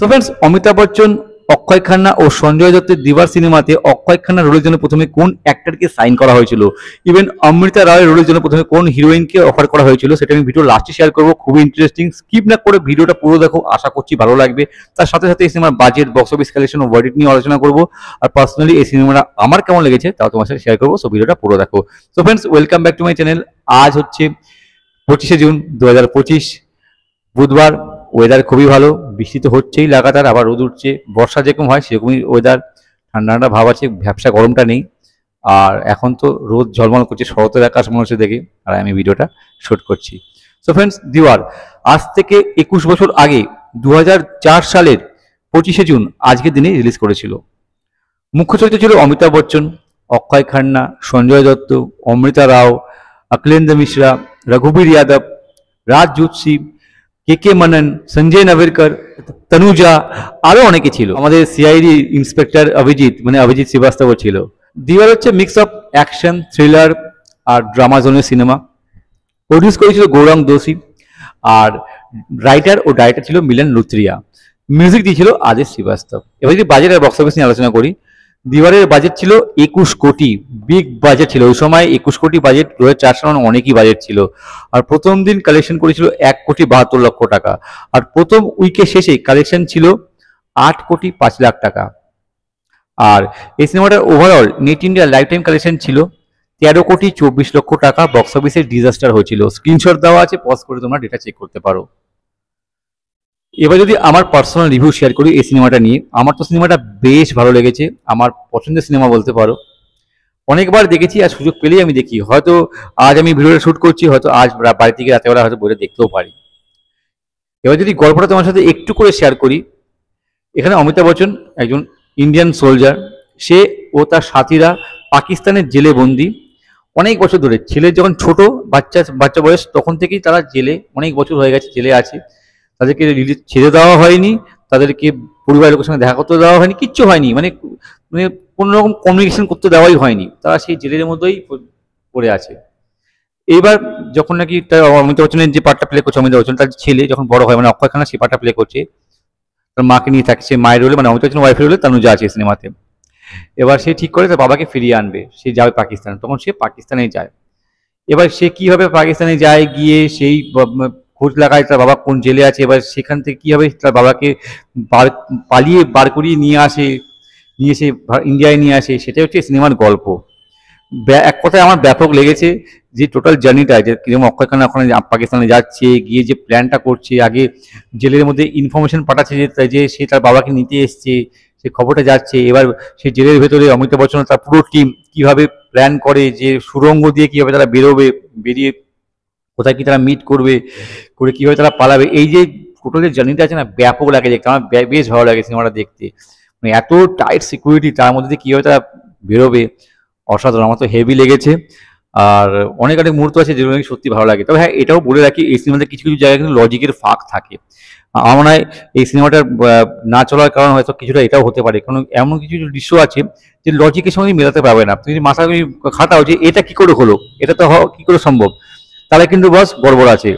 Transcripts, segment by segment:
So friends, Amitabh Bachchan, অক্ষয় খান্না ও সঞ্জয় দত্তের দিবার সিনেমাতে অক্ষয় খান্নার রোলের জন্য প্রথমে কোন অ্যাক্টরকে সাইন করা হয়েছিল, ইভেন অমৃতা রায়ের রোলের জন্য প্রথমে কোন হিরোইনকে অফার করা হয়েছিল, সেটা আমি ভিডিও লাস্টে শেয়ার করবো। খুবই ইন্টারেস্টিং, স্কিপ না করে ভিডিওটা পুরো দেখো, আশা করছি ভালো লাগবে। তার সাথে সাথে এই সিনেমার বাজেট, বক্স অফিস কালেকশন ও ভার্ডিক্ট নিয়ে আলোচনা করবো। আর পার্সোনালি এই সিনেমাটা আমার কেমন লেগেছে তাও তোমার সাথে শেয়ার করবো। সো ভিডিওটা পুরো দেখো। So friends, welcome back to my channel. আজ হচ্ছে 25শে জুন 2025, বুধবার। ওয়েদার খুবই ভালো, বৃষ্টি তো হচ্ছেই লাগাতার, আবার রোদ উঠছে। বর্ষা যেরকম হয় সেরকমই ওয়েদার, ঠান্ডা ঠান্ডা ভাব আছে, ভ্যাপসা গরমটা নেই। আর এখন তো রোদ ঝলমল করছে, শরতের আকাশ মনে হচ্ছে দেখে, আর আমি ভিডিওটা শুট করছি। সো ফ্রেন্ডস, দিওয়ার আজ থেকে 21 বছর আগে 2004 সালের 25শে জুন আজকের দিনে রিলিজ করেছিল। মুখ্য চরিত্র ছিল অমিতাভ বচ্চন, অক্ষয় খান্না, সঞ্জয় দত্ত, অমৃতা রাও, অখিলেন্দ্র মিশ্রা, রঘুবীর যাদব, রাজ জোশী, কে মানন, সঞ্জয় নাভেরকর, তনুজা, আরো অনেকে ছিল। আমাদের সিআইডি ইন্সপেক্টর অভিজিৎ, মানে অভিজিৎ শ্রীবাস্তব ছিল। দিওয়ার হচ্ছে মিক্স অফ অ্যাকশন, থ্রিলার আর ড্রামা জোনের সিনেমা। প্রডিউস করেছিল গৌরাঙ্গ দোষী, আর রাইটার ও ডাইরেক্টর ছিল মিলন লুথরিয়া। মিউজিক দিয়েছিল আদেশ শ্রীবাস্তব। এবার যদি বাজেট আর বক্স অফিস নিয়ে আলোচনা করি, দিওয়ারের বাজেট ছিল 21 কোটি, বিগ বাজেট ছিল ওই সময়। 21 কোটি বাজেট 2004 সালে অনেকই বাজেট ছিল। আর প্রথম দিন কালেকশন করেছিল 1,72,00,000 টাকা, আর প্রথম উইকের শেষে কালেকশন ছিল 8,05,00,000 টাকা। আর এই সিনেমাটার overall net India life time collection ছিল 13,24,00,000 টাকা। বক্স অফিসে ডিজাস্টার হয়েছিল। স্ক্রিনশট দেওয়া আছে, পজ করে তোমরা ডেটা চেক করতে পারো। এবার যদি আমার পার্সোনাল রিভিউ শেয়ার করি এই সিনেমাটা নিয়ে, আমার তো সিনেমাটা বেশ ভালো লেগেছে। আমার পছন্দের সিনেমা বলতে পারো। অনেকবার দেখেছি, আর সুযোগ পেলেই আমি দেখি। হয়তো আজ আমি ভিডিওটা শুট করছি, হয়তো আজ বাড়ি থেকে রাতেবেলা হয়তো বইটা দেখতেও পারি। এবার যদি গল্পটা তোমার সাথে একটু করে শেয়ার করি, এখানে অমিতাভ বচ্চন একজন ইন্ডিয়ান সোলজার। সে ও তার সাথীরা পাকিস্তানের জেলে বন্দি অনেক বছর ধরে। ছেলে যখন ছোট বাচ্চা বয়স, তখন থেকেই তারা জেলে, অনেক বছর হয়ে গেছে জেলে আছে। তাদেরকে রিলিজ ছেড়ে দেওয়া হয়নি, তাদেরকে পরিবারের লোকের সঙ্গে দেখা করতে দেওয়া হয়নি, কিচ্ছু হয়নি। মানে মানে কোনো রকম কমিউনিকেশন করতে দেওয়াই হয়নি। তারা সেই জেলের মধ্যেই পড়ে আছে। এইবার যখন নাকি তার অমিতাভ বচ্চনের যে পার্টটা প্লে করছে, অমিতাভ বচ্চন তার ছেলে যখন বড় হয়, মানে অক্ষয় খান্না সেই পার্টটা প্লে করছে, তার মাকে নিয়ে থাকছে, মায়ের রোলে, মানে অমিতাভ বচ্চন ওয়াইফের রোলে তনুজা আছে সিনেমাতে। এবার সে ঠিক করে তার বাবাকে ফিরিয়ে আনবে, সে যাবে পাকিস্তানে। তখন সে পাকিস্তানে যায়। এবার সে কিভাবে পাকিস্তানে যায়, গিয়ে সেই খোঁজ লাগায় তার বাবা কোন জেলে আছে। এবার সেখান থেকে কিভাবে তার বাবাকে পালিয়ে বার করিয়ে নিয়ে এসে ইন্ডিয়ায় নিয়ে আসে, সেটাই হচ্ছে সিনেমার গল্প। এক কথায় আমার ব্যাপক লেগেছে যে টোটাল জার্নিটা, যে কিরকম অক্ষয় খান্না ওখানে পাকিস্তানে যাচ্ছে, গিয়ে যে প্ল্যানটা করছে, আগে জেলের মধ্যে ইনফরমেশন পাঠাচ্ছে যে সে তার বাবাকে নিতে এসছে, সে খবরটা যাচ্ছে। এবার সেই জেলের ভেতরে অমিতাভ বচ্চন তার পুরো টিম কিভাবে প্ল্যান করে, যে সুড়ঙ্গ দিয়ে কিভাবে তারা বেরিয়ে কোথায় কি তারা মিট করে কিভাবে তারা পালাবে। এই যে টোটাল যে জার্নিটা আছে না, ব্যাপক লাগে দেখতে। আমার বেশ ভালো লাগে সিনেমাটা দেখতে। মানে এত টাইট সিকিউরিটি, তার মধ্যে দিয়ে কিভাবে তারা বেরোবে, অসাধারণ। আমার তো হেভি লেগেছে। আর অনেক মুহূর্ত আছে যেগুলো সত্যি ভালো লাগে। তবে হ্যাঁ, এটাও বলে রাখি, এই সিনেমাতে কিছু কিছু জায়গায় কিন্তু লজিকের ফাঁক থাকে। আমার মনে হয় এই সিনেমাটার না চলার কারণ হয়তো কিছুটা এটাও হতে পারে, কারণ এমন কিছু দৃশ্য আছে যে লজিকের সঙ্গে মেলাতে পারবে না। তুমি যদি মাথা খাটাও যে এটা কি করে হলো, এটা তো কি করে সম্ভব, তাহলে কিন্তু বস গড়বড় আছে।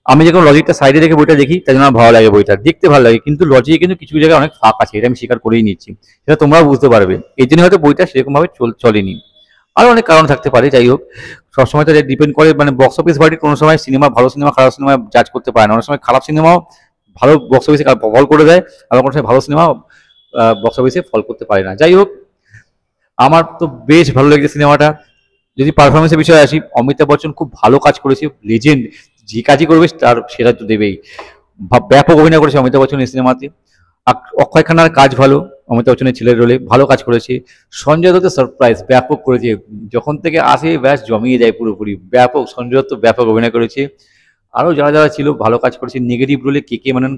আমি যখন লজিকটা সাইডে রেখে বইটা দেখি, তাই জন্য ভালো লাগে, বইটা দেখতে ভালো লাগে। কিন্তু লজিকে কিন্তু কিছু জায়গায় অনেক ফাঁক আছে, এটা আমি স্বীকার করেই নিচ্ছি। সেটা তোমরাও বুঝতে পারবে। এই জন্য হয়তো বইটা সেরকমভাবে চলেনি। আরো অনেক কারণ থাকতে পারে। যাই হোক, সবসময় তো ডিপেন্ড করে, মানে বক্স অফিস ভার্ডিক্ট কোনো সময় সিনেমা, ভালো সিনেমা খারাপ সিনেমা জাজ করতে পারে না। অনেক সময় খারাপ সিনেমাও ভালো বক্স অফিসে ফল করে দেয়, আবার কোনো সময় ভালো সিনেমা বক্স অফিসে ফল করতে পারে না। যাই হোক, আমার তো বেশ ভালো লেগেছে সিনেমাটা। যদি পারফরমেন্সের বিষয়ে আসি, অমিতাভ বচ্চন খুব ভালো কাজ করেছে, লেজেন্ড। যে কাজই করবে তার সেটা তো দেবেই। ব্যাপক অভিনয় করেছে অমিতাভ বচ্চন এই সিনেমাতে। অক্ষয় খান্নার কাজ ভালো, অমিতাভ বচ্চনের ছেলের রোলে ভালো কাজ করেছে। সঞ্জয় দত্তের সারপ্রাইজ ব্যাপক করেছে, যখন থেকে আসে ব্যাস জমিয়ে যায় পুরোপুরি। ব্যাপক, সঞ্জয় দত্ত ব্যাপক অভিনয় করেছে। আরও যারা যারা ছিল ভালো কাজ করেছে। নেগেটিভ রোলে কে মানন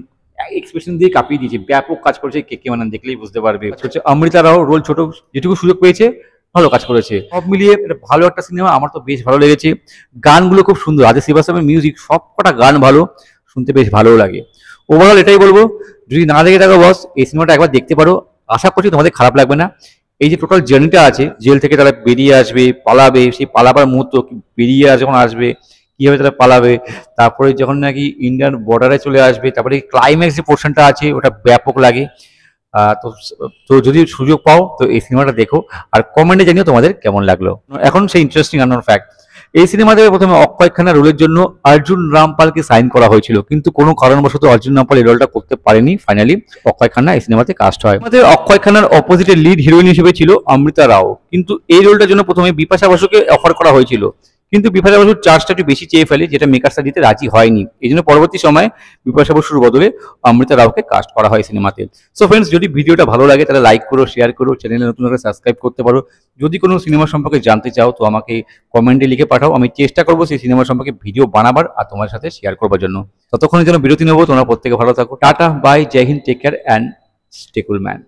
এক্সপ্রেশন দিয়ে কাঁপিয়ে দিয়েছে, ব্যাপক কাজ করেছে। কে মানন দেখলেই বুঝতে পারবে। হচ্ছে অমৃতা রাও, রোল ছোট, যেটুকু সুযোগ পেয়েছে ভালো কাজ করেছে। সব মিলিয়ে এটা ভালো একটা সিনেমা, আমার তো বেশ ভালো লেগেছে। গানগুলো খুব সুন্দর, আদেশ শ্রীবাস্তবের মিউজিক, সব কটা গান ভালো, শুনতে বেশ ভালোও লাগে। ওভারঅল এটাই বলবো, যদি না দেখে থাকো বস, এই সিনেমাটা একবার দেখতে পারো। আশা করছি তোমাদের খারাপ লাগবে না। এই যে টোটাল জার্নিটা আছে, জেল থেকে তারা বেরিয়ে আসবে, পালাবে, সেই পালাবার মুহূর্ত, বেরিয়ে যখন আসবে, কিভাবে তারা পালাবে, তারপরে যখন নাকি ইন্ডিয়ান বর্ডারে চলে আসবে, তারপরে ক্লাইম্যাক্স যে পোর্শনটা আছে ওটা ব্যাপক লাগে। তো তো যদি সুযোগ পাও তো এই সিনেমাটা দেখো, আর কমেন্টে জানিও তোমাদের কেমন লাগলো। এখন সেই ইন্টারেস্টিং আননোন ফ্যাক্ট, এই সিনেমাতে প্রথমে অক্ষয় খান্না রোলের জন্য অর্জুন রামপালকে সাইন করা হয়েছিল, কিন্তু কোনো কারণবশত অর্জুন রামপাল এই রোলটা করতে পারেনি। ফাইনালি অক্ষয় খান্না এই সিনেমাতে কাস্ট হয়। আমাদের অক্ষয় খান্নার অপোজিটে লিড হিরোইন হিসেবে ছিল অমৃতা রাও, কিন্তু এই রোলটার জন্য প্রথমে বিপাশা বসুকে অফার করা হয়েছিল, কিন্তু বিপাশা বসুর চার্জটা একটু বেশি চেয়ে ফেলে, যেটা মেকার্সরা দিতে রাজি হয়নি। এই জন্য পরবর্তী সময়ে বিপাশা বসুর বদলে অমৃতা রাওকে কাস্ট করা হয় সিনেমাতে। সো ফ্রেন্ডস, যদি ভিডিওটা ভালো লাগে তাহলে লাইক করো, শেয়ার করো, চ্যানেলে নতুন করে সাবস্ক্রাইব করতে পারো। যদি কোনো সিনেমা সম্পর্কে জানতে চাও তো আমাকে কমেন্টে লিখে পাঠাও, আমি চেষ্টা করবো সেই সিনেমা সম্পর্কে ভিডিও বানাবার আর তোমার সাথে শেয়ার করবার জন্য। ততক্ষণের জন্য বিরতি নেবো। তোমরা প্রত্যেকে ভালো থাকো। Tata, bye, Jai Hind, take care and stay cool man.